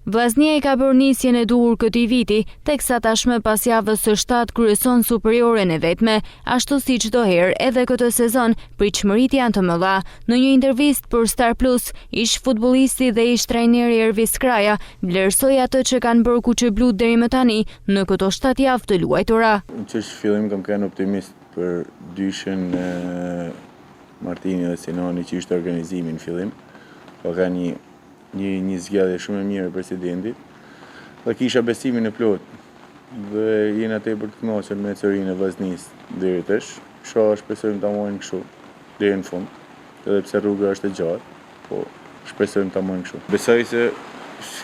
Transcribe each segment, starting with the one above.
Vllaznia I ka bërë nisjen e duhur këtij viti, teksa tashmë pas javës së 7 kryeson superioren e vetme, ashtu si çdo herë edhe këtë sezon pritshmëritë janë të mëdha. Në një intervistë për Star Plus, ish futbollisti dhe ish trajneri Ervis Kraja vlerësoi atë që kanë bërë kuqeblut deri më tani në këto 7 javë të luajtura. Që fillim kam qenë optimist për dyshën Martini dhe Sinoni që ishte organizimi në fillim. Po ka një zgjedhje shumë e mirë e presidentit dhe kisha besimin e plot dhe jena tepër të kënaqur me ecërinë e vllaznisë deri tash. Shpresojmë ta marrim kështu deri në fund, edhe pse rruga është e gjatë, po shpresojmë ta marrim kështu. Besoj se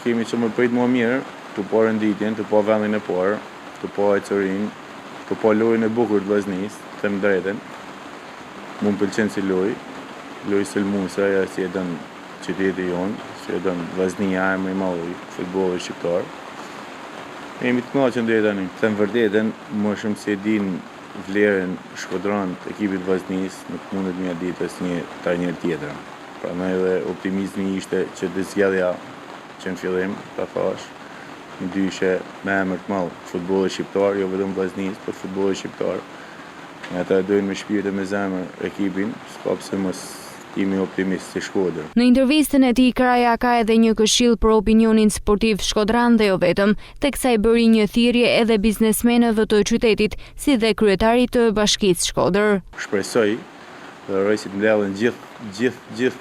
kemi që më prit më mirë, të po renditjen, të po vendin e parë, të po ecërinë, të po lojën e bukur të vllaznisë, them drejtën. Më pëlqen si lojë sulmuese, ajo si e don qyteti jonë, që e donë vllaznia e më I madh I futbollit shqiptar. Jemi të kënaqur deri tani. Them vërtetën, më shumë se din vlerën shkodran të ekipit vllaznisë, nuk mundet mia ditës një trajner tjetër. Prandaj edhe optimizmi ishte që të zgjedhja që në fillim, ta thash, një dyshe me emër të madh futbollit shqiptar, jo vetëm vllaznisë, por futbollit shqiptar. Ata dojnë me shpirt e me zemër ekipin, s'ka pse mos jemi optimist si Shkodër. Në intervistën e tij Kraja ka edhe një këshill për opinionin sportiv shkodran dhe jo vetëm, teksa I bëri një thirrje edhe biznesmenëve të qytetit, si dhe kryetarit të Bashkisë Shkodër. Shpresoj dhe uroj si të mbledhen gjithë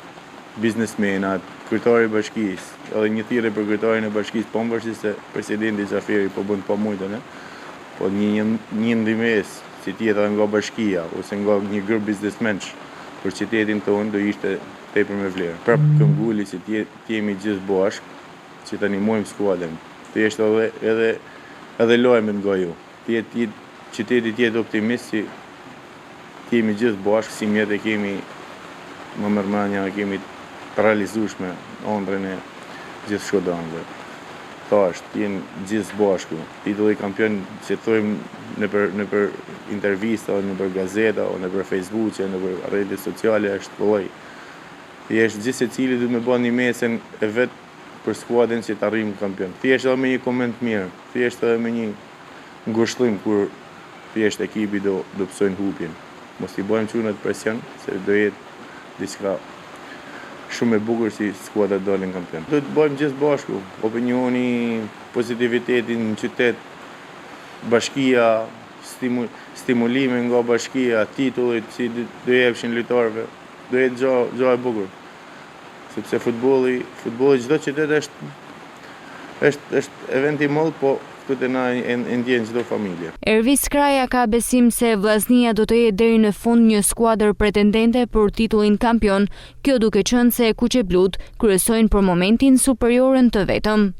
biznesmenat, kryetari I bashkisë, edhe një thirrje për kryetarin e bashkisë, pavarësisht se presidenti Xhaferi po bën pa mujtën, po një ndihmës si tjetër nga bashkia ose nga një grup biznesmenësh për qytetin tonë do ishte tepër me vlerë. Prapë këmbguli që jemi gjithë bashkë, që tani animojmë skuadrën. Thjesht edhe lojmë nga ju. Qyteti jetë optimist që jemi gjithë bashkë, si mjetë kemi më mërmanja, kemi të realizueshme ëndrrën e gjithë shkodranëve. Thashtë, jenë gjithë bashku. Titulli kampion që thojmë në për intervista, në për gazeta, në për Facebook, në për rrjetet sociale është lloj. Thjesht gjithë secili duhet me bën një mesën e vet për skuadrën që të arrijmë kampion. Thjesht edhe me një koment mirë, thjesht edhe me një ngushëllim kur thjesht ekipi do psojnë hupjen. Mos I bëjmë çunat presion, se do jetë diçka shumë e bukur si skuadra dalin kampion. Do të bëjmë gjithë bashku, opinioni, pozitiviteti në qytet, bashkia, stimulime nga bashkia, titullit që do jepshin lojtarëve, do jetë gjë e bukur. Sepse futbolli çdo qytet është event I madh, po këtu na e ndjen çdo familje. Ervis Kraja ka besim se vllaznia do të jetë deri në fund një skuadër pretendente për titullin kampion, kjo duke qenë se kuqeblut kryesojnë për momentin superioren të vetëm.